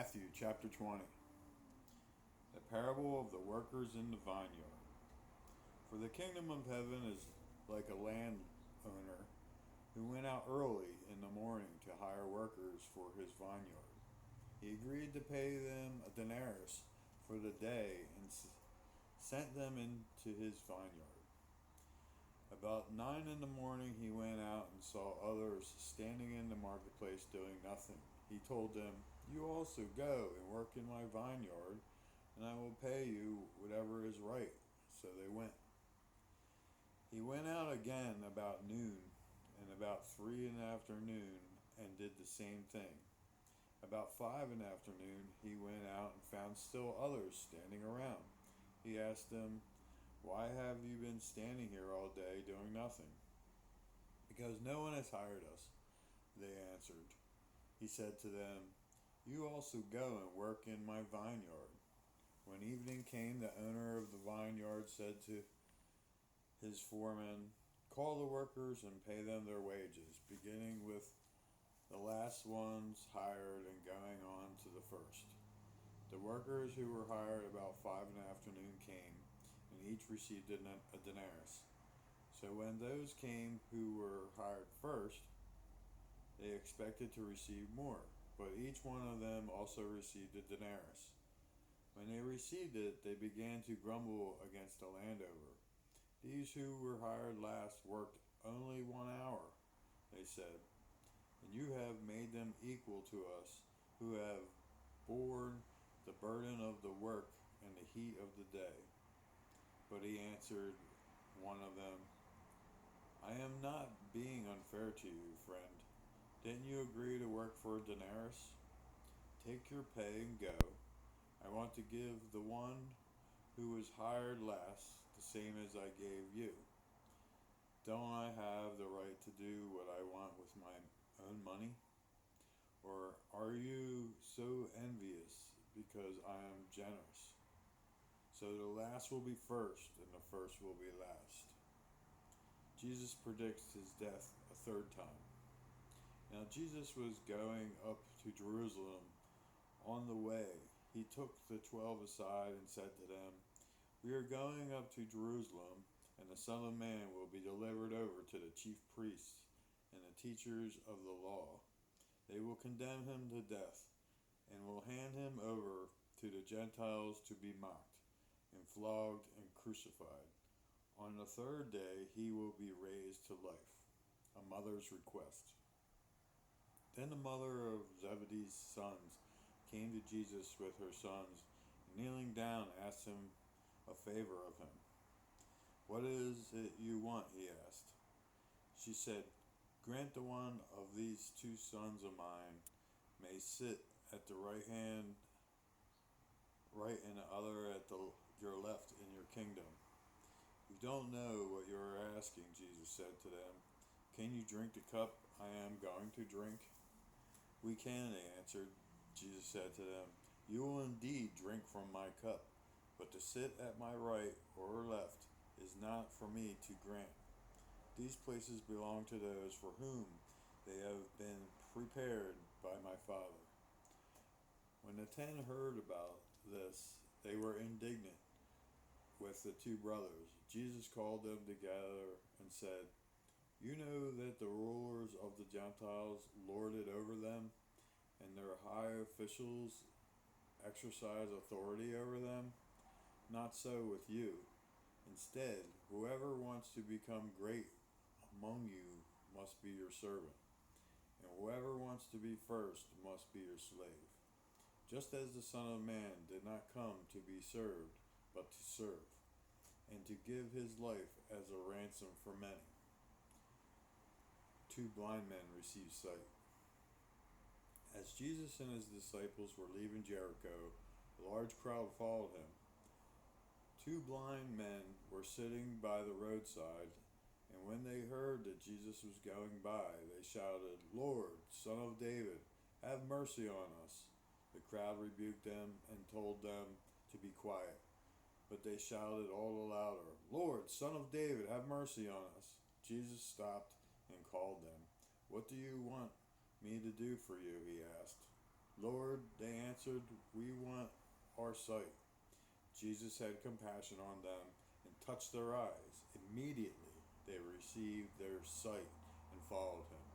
Matthew chapter 20. The parable of the workers in the vineyard. For the kingdom of heaven is like a landowner who went out early in the morning to hire workers for his vineyard. He agreed to pay them a denarius for the day and sent them into his vineyard. About 9 in the morning he went out and saw others standing in the marketplace doing nothing. He told them, "You also go and work in my vineyard, and I will pay you whatever is right." So they went. He went out again about noon and about 3 in the afternoon and did the same thing. About 5 in the afternoon he went out and found still others standing around. He asked them, "Why have you been standing here all day doing nothing?" "Because no one has hired us," they answered. He said to them, "You also go and work in my vineyard." When evening came, the owner of the vineyard said to his foreman, "Call the workers and pay them their wages, beginning with the last ones hired and going on to the first." The workers who were hired about 5 in the afternoon came, and each received a denarius. So when those came who were hired first, they expected to receive more, but each one of them also received a denarius. When they received it, they began to grumble against the landowner. "These who were hired last worked only 1 hour," they said, "and you have made them equal to us who have borne the burden of the work and the heat of the day." But he answered one of them, "I am not being unfair to you, friend. Didn't you agree to work for a denarius? Take your pay and go. I want to give the one who was hired last the same as I gave you. Don't I have the right to do what I want with my own money? Or are you so envious because I am generous? So the last will be first, and the first will be last." Jesus predicts his death a third time. Now Jesus was going up to Jerusalem. On the way, he took the 12 aside and said to them, "We are going up to Jerusalem, and the Son of Man will be delivered over to the chief priests and the teachers of the law. They will condemn him to death, and will hand him over to the Gentiles to be mocked, and flogged and crucified. On the third day he will be raised to life." A mother's request. Then the mother of Zebedee's sons came to Jesus with her sons, and kneeling down asked him a favor of him. "What is it you want?" he asked. She said, "Grant the one of these 2 sons of mine may sit at the right hand, right, and the other at your left in your kingdom." "You don't know what you are asking," Jesus said to them. "Can you drink the cup I am going to drink?" "We can," they answered. Jesus said to them, "You will indeed drink from my cup, but to sit at my right or left is not for me to grant. These places belong to those for whom they have been prepared by my Father." When the 10 heard about this, they were indignant with the 2 brothers. Jesus called them together and said, "You know that the rulers of the Gentiles lord it over them, and their high officials exercise authority over them. Not so with you. Instead, whoever wants to become great among you must be your servant, and whoever wants to be first must be your slave. Just as the Son of Man did not come to be served, but to serve, and to give his life as a ransom for many." 2 blind men receive sight. As Jesus and his disciples were leaving Jericho, a large crowd followed him. 2 blind men were sitting by the roadside, and when they heard that Jesus was going by, they shouted, "Lord, Son of David, have mercy on us." The crowd rebuked them and told them to be quiet, but they shouted all the louder, "Lord, Son of David, have mercy on us." Jesus stopped and called them. "What do you want me to do for you?" he asked. Lord, they answered, we want our sight. Jesus had compassion on them and touched their eyes. Immediately they received their sight and followed him.